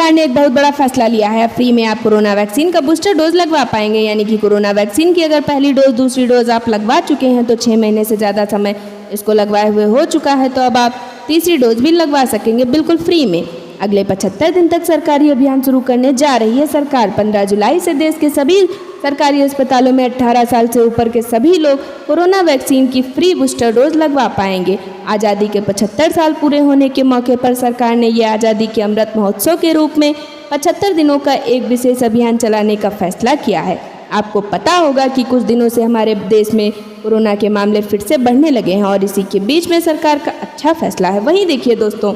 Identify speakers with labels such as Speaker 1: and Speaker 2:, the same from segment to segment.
Speaker 1: सरकार ने एक बहुत बड़ा फैसला लिया है। फ्री में आप कोरोना वैक्सीन का बूस्टर डोज लगवा पाएंगे, यानी कि कोरोना वैक्सीन की अगर पहली डोज दूसरी डोज आप लगवा चुके हैं तो 6 महीने से ज़्यादा समय इसको लगवाए हुए हो चुका है, तो अब आप तीसरी डोज भी लगवा सकेंगे बिल्कुल फ्री में। अगले 75 दिन तक सरकारी अभियान शुरू करने जा रही है सरकार। 15 जुलाई से देश के सभी सरकारी अस्पतालों में 18 साल से ऊपर के सभी लोग कोरोना वैक्सीन की फ्री बूस्टर डोज लगवा पाएंगे। आज़ादी के 75 साल पूरे होने के मौके पर सरकार ने ये आज़ादी के अमृत महोत्सव के रूप में 75 दिनों का एक विशेष अभियान चलाने का फैसला किया है। आपको पता होगा कि कुछ दिनों से हमारे देश में कोरोना के मामले फिर से बढ़ने लगे हैं और इसी के बीच में सरकार का अच्छा फैसला है। वहीं देखिए दोस्तों,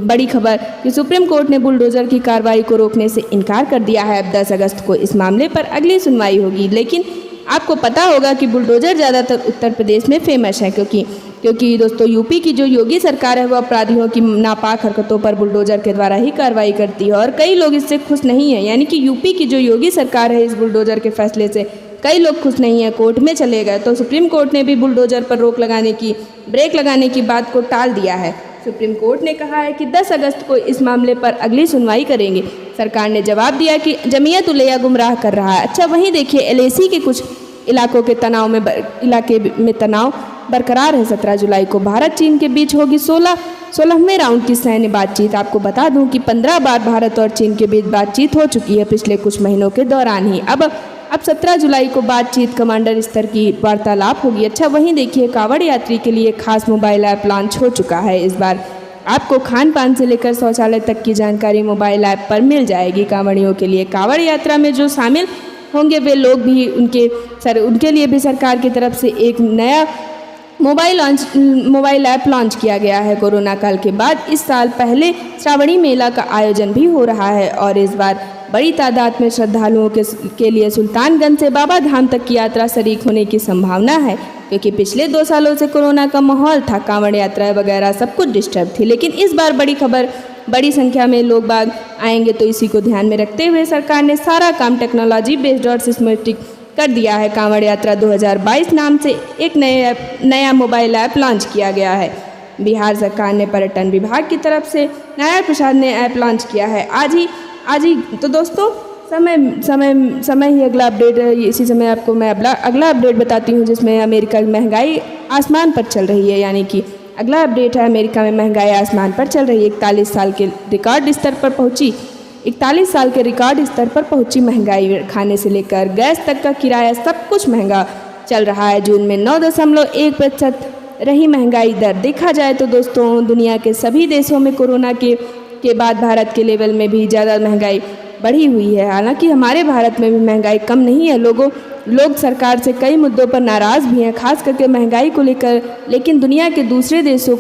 Speaker 1: बड़ी खबर कि सुप्रीम कोर्ट ने बुलडोजर की कार्रवाई को रोकने से इनकार कर दिया है। अब 10 अगस्त को इस मामले पर अगली सुनवाई होगी। लेकिन आपको पता होगा कि बुलडोजर ज़्यादातर उत्तर प्रदेश में फेमस है, क्योंकि दोस्तों यूपी की जो योगी सरकार है वो अपराधियों की नापाक हरकतों पर बुलडोजर के द्वारा ही कार्रवाई करती है और कई लोग इससे खुश नहीं हैं। यानी कि यूपी की जो योगी सरकार है, इस बुलडोजर के फैसले से कई लोग खुश नहीं हैं, कोर्ट में चले गए। तो सुप्रीम कोर्ट ने भी बुलडोजर पर ब्रेक लगाने की बात को टाल दिया है। सुप्रीम कोर्ट ने कहा है कि 10 अगस्त को इस मामले पर अगली सुनवाई करेंगे। सरकार ने जवाब दिया कि जमीयत उलैया गुमराह कर रहा है। अच्छा, वहीं देखिए एलएसी के कुछ इलाके में तनाव बरकरार है। 17 जुलाई को भारत चीन के बीच होगी 16वें राउंड की सैन्य बातचीत। आपको बता दूं कि 15 बार भारत और चीन के बीच बातचीत हो चुकी है पिछले कुछ महीनों के दौरान ही। अब 17 जुलाई को बातचीत कमांडर स्तर की वार्तालाप होगी। अच्छा, वहीं देखिए कांवड़ यात्री के लिए खास मोबाइल ऐप लॉन्च हो चुका है। इस बार आपको खान पान से लेकर शौचालय तक की जानकारी मोबाइल ऐप पर मिल जाएगी। कांवड़ियों के लिए कांवड़ यात्रा में जो शामिल होंगे वे लोग भी उनके लिए भी सरकार की तरफ से एक नया मोबाइल ऐप लॉन्च किया गया है। कोरोना काल के बाद इस साल पहले श्रावणी मेला का आयोजन भी हो रहा है और इस बार बड़ी तादाद में श्रद्धालुओं के लिए सुल्तानगंज से बाबा धाम तक की यात्रा शरीक होने की संभावना है, क्योंकि पिछले 2 सालों से कोरोना का माहौल था, कांवड़ यात्रा वगैरह सब कुछ डिस्टर्ब थी। लेकिन इस बार बड़ी खबर, बड़ी संख्या में लोग बाग आएंगे, तो इसी को ध्यान में रखते हुए सरकार ने सारा काम टेक्नोलॉजी बेस्ड और सिस्टमेटिक कर दिया है। कांवड़ यात्रा 2022 नाम से एक नया मोबाइल ऐप लॉन्च किया गया है। बिहार सरकार ने पर्यटन विभाग की तरफ से नारायण प्रसाद ने ऐप लॉन्च किया है आज ही। तो दोस्तों समय ही अगला अपडेट है। इसी समय आपको मैं अगला अपडेट बताती हूँ, जिसमें अमेरिका की महंगाई आसमान पर चल रही है। यानी कि अगला अपडेट है, अमेरिका में महंगाई आसमान पर चल रही है। 41 साल के रिकॉर्ड स्तर पर पहुंची महंगाई। खाने से लेकर गैस तक का किराया सब कुछ महंगा चल रहा है। जून में 9.1% रही महंगाई दर। देखा जाए तो दोस्तों दुनिया के सभी देशों में कोरोना के बाद भारत के लेवल में भी ज़्यादा महंगाई बढ़ी हुई है। हालांकि हमारे भारत में भी महंगाई कम नहीं है। लोग सरकार से कई मुद्दों पर नाराज़ भी हैं, खास करके महंगाई को लेकर। लेकिन दुनिया के दूसरे देशों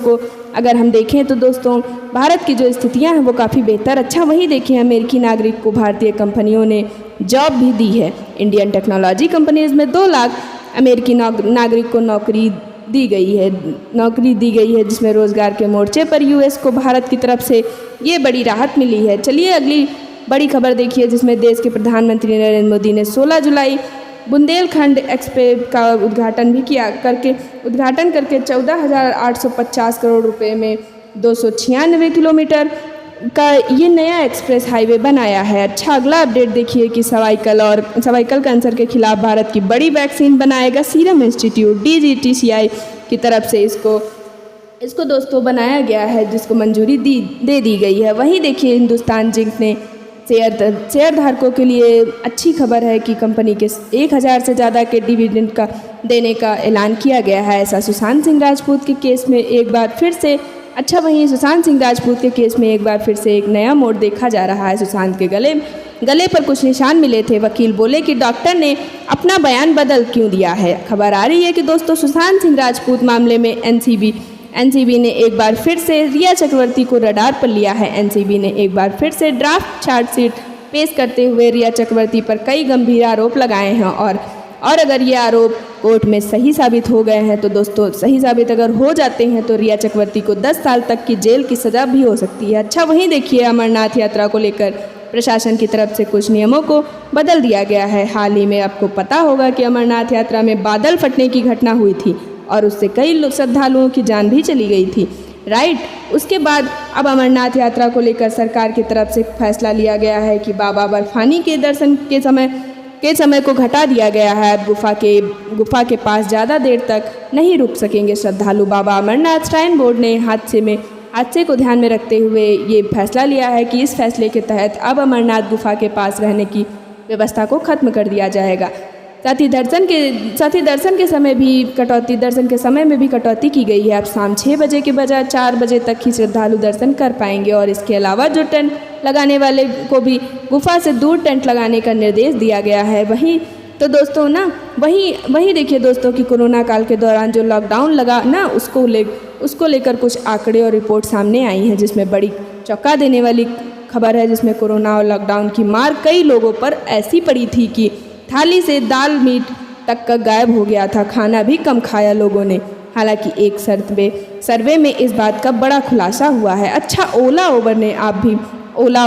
Speaker 1: को अगर हम देखें तो दोस्तों भारत की जो स्थितियां हैं वो काफ़ी बेहतर। अच्छा, वही देखिए अमेरिकी नागरिक को भारतीय कंपनियों ने जॉब भी दी है। इंडियन टेक्नोलॉजी कंपनीज में 2 लाख अमेरिकी नागरिक को नौकरी दी गई है, जिसमें रोजगार के मोर्चे पर यूएस को भारत की तरफ से ये बड़ी राहत मिली है। चलिए अगली बड़ी खबर देखिए, जिसमें देश के प्रधानमंत्री नरेंद्र मोदी ने 16 जुलाई बुंदेलखंड एक्सप्रेस का उद्घाटन करके 14,850 करोड़ रुपए में 296 किलोमीटर का ये नया एक्सप्रेस हाईवे बनाया है। अच्छा, अगला अपडेट देखिए कि सर्वाइकल कैंसर के खिलाफ भारत की बड़ी वैक्सीन बनाएगा सीरम इंस्टीट्यूट। DGTCI की तरफ से इसको दोस्तों बनाया गया है, जिसको मंजूरी दे दी गई है। वहीं देखिए हिंदुस्तान जिंक ने शेयर धारकों के लिए अच्छी खबर है कि कंपनी के 1000 से ज़्यादा के डिविडेंड देने का ऐलान किया गया है। ऐसा सुशांत सिंह राजपूत के केस में एक बार फिर से वहीं सुशांत सिंह राजपूत के केस में एक बार फिर से एक नया मोड़ देखा जा रहा है। सुशांत के गले पर कुछ निशान मिले थे। वकील बोले कि डॉक्टर ने अपना बयान बदल क्यों दिया है। खबर आ रही है कि दोस्तों सुशांत सिंह राजपूत मामले में एनसीबी ने एक बार फिर से रिया चक्रवर्ती को रडार पर लिया है। एनसीबी ने एक बार फिर से ड्राफ्ट चार्जशीट पेश करते हुए रिया चक्रवर्ती पर कई गंभीर आरोप लगाए हैं और अगर ये आरोप कोर्ट में सही साबित हो गए हैं तो दोस्तों सही साबित अगर हो जाते हैं तो रिया चक्रवर्ती को 10 साल तक की जेल की सज़ा भी हो सकती है। अच्छा, वहीं देखिए अमरनाथ यात्रा को लेकर प्रशासन की तरफ से कुछ नियमों को बदल दिया गया है। हाल ही में आपको पता होगा कि अमरनाथ यात्रा में बादल फटने की घटना हुई थी और उससे कई श्रद्धालुओं की जान भी चली गई थी। राइट। उसके बाद अब अमरनाथ यात्रा को लेकर सरकार की तरफ से फैसला लिया गया है कि बाबा बर्फानी के दर्शन के समय को घटा दिया गया है। अब गुफा के पास ज़्यादा देर तक नहीं रुक सकेंगे श्रद्धालु। बाबा अमरनाथ श्राइन बोर्ड ने हादसे को ध्यान में रखते हुए ये फैसला लिया है कि इस फैसले के तहत अब अमरनाथ गुफा के पास रहने की व्यवस्था को खत्म कर दिया जाएगा। साथ ही दर्शन के समय में भी कटौती की गई है। अब शाम 6 बजे के बजाय 4 बजे तक ही श्रद्धालु दर्शन कर पाएंगे और इसके अलावा जो टेंट लगाने वाले को भी गुफा से दूर टेंट लगाने का निर्देश दिया गया है। वहीं देखिए दोस्तों कि कोरोना काल के दौरान जो लॉकडाउन लगा ना उसको लेकर कुछ आंकड़े और रिपोर्ट सामने आई हैं, जिसमें बड़ी चौंका देने वाली खबर है, जिसमें कोरोना और लॉकडाउन की मार कई लोगों पर ऐसी पड़ी थी कि थाली से दाल मीट तक का गायब हो गया था। खाना भी कम खाया लोगों ने। हालांकि एक सर्वे में इस बात का बड़ा खुलासा हुआ है। अच्छा, ओला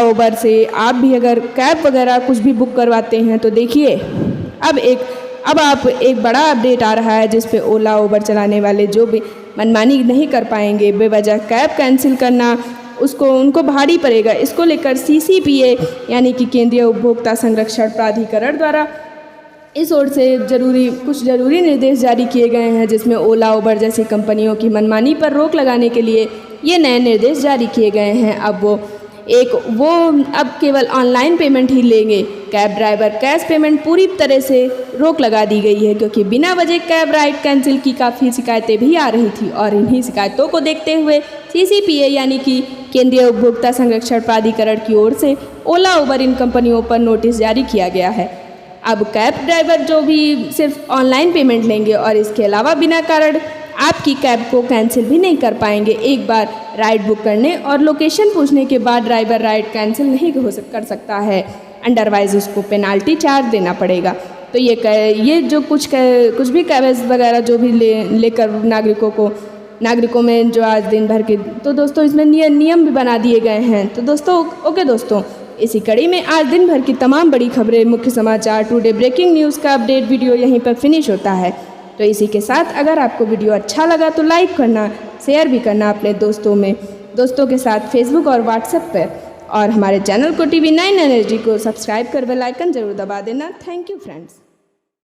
Speaker 1: उबर से आप भी अगर कैब वगैरह कुछ भी बुक करवाते हैं तो देखिए अब आप एक बड़ा अपडेट आ रहा है, जिस पे ओला उबर चलाने वाले जो भी मनमानी नहीं कर पाएंगे, बेवजह कैब कैंसिल करना उनको भारी पड़ेगा। इसको लेकर CCPA यानी कि केंद्रीय उपभोक्ता संरक्षण प्राधिकरण द्वारा इस ओर से कुछ ज़रूरी निर्देश जारी किए गए हैं, जिसमें ओला उबर जैसी कंपनियों की मनमानी पर रोक लगाने के लिए ये नए निर्देश जारी किए गए हैं। अब केवल ऑनलाइन पेमेंट ही लेंगे। कैब ड्राइवर कैश पेमेंट पूरी तरह से रोक लगा दी गई है, क्योंकि बिना वजह कैब राइड कैंसिल की काफ़ी शिकायतें भी आ रही थी और इन्हीं शिकायतों को देखते हुए CCPA यानी कि केंद्रीय उपभोक्ता संरक्षण प्राधिकरण की ओर से ओला उबर इन कंपनियों पर नोटिस जारी किया गया है। अब कैब ड्राइवर जो भी सिर्फ ऑनलाइन पेमेंट लेंगे और इसके अलावा बिना कारण आपकी कैब को कैंसिल भी नहीं कर पाएंगे। एक बार राइड बुक करने और लोकेशन पूछने के बाद ड्राइवर राइड कैंसिल नहीं कर सकता है, अदरवाइज उसको पेनाल्टी चार्ज देना पड़ेगा। तो ये जो कुछ भी कैब वगैरह जो भी लेकर नागरिकों में जो आज दिन भर के, तो दोस्तों इसमें नियम भी बना दिए गए हैं। तो दोस्तों इसी कड़ी में आज दिन भर की तमाम बड़ी खबरें, मुख्य समाचार, टुडे ब्रेकिंग न्यूज़ का अपडेट वीडियो यहीं पर फिनिश होता है। तो इसी के साथ अगर आपको वीडियो अच्छा लगा तो लाइक करना, शेयर भी करना अपने दोस्तों के साथ फेसबुक और व्हाट्सएप पर, और हमारे चैनल को TV9 एनर्जी को सब्सक्राइब कर बेल आइकन जरूर दबा देना। Thank you friends.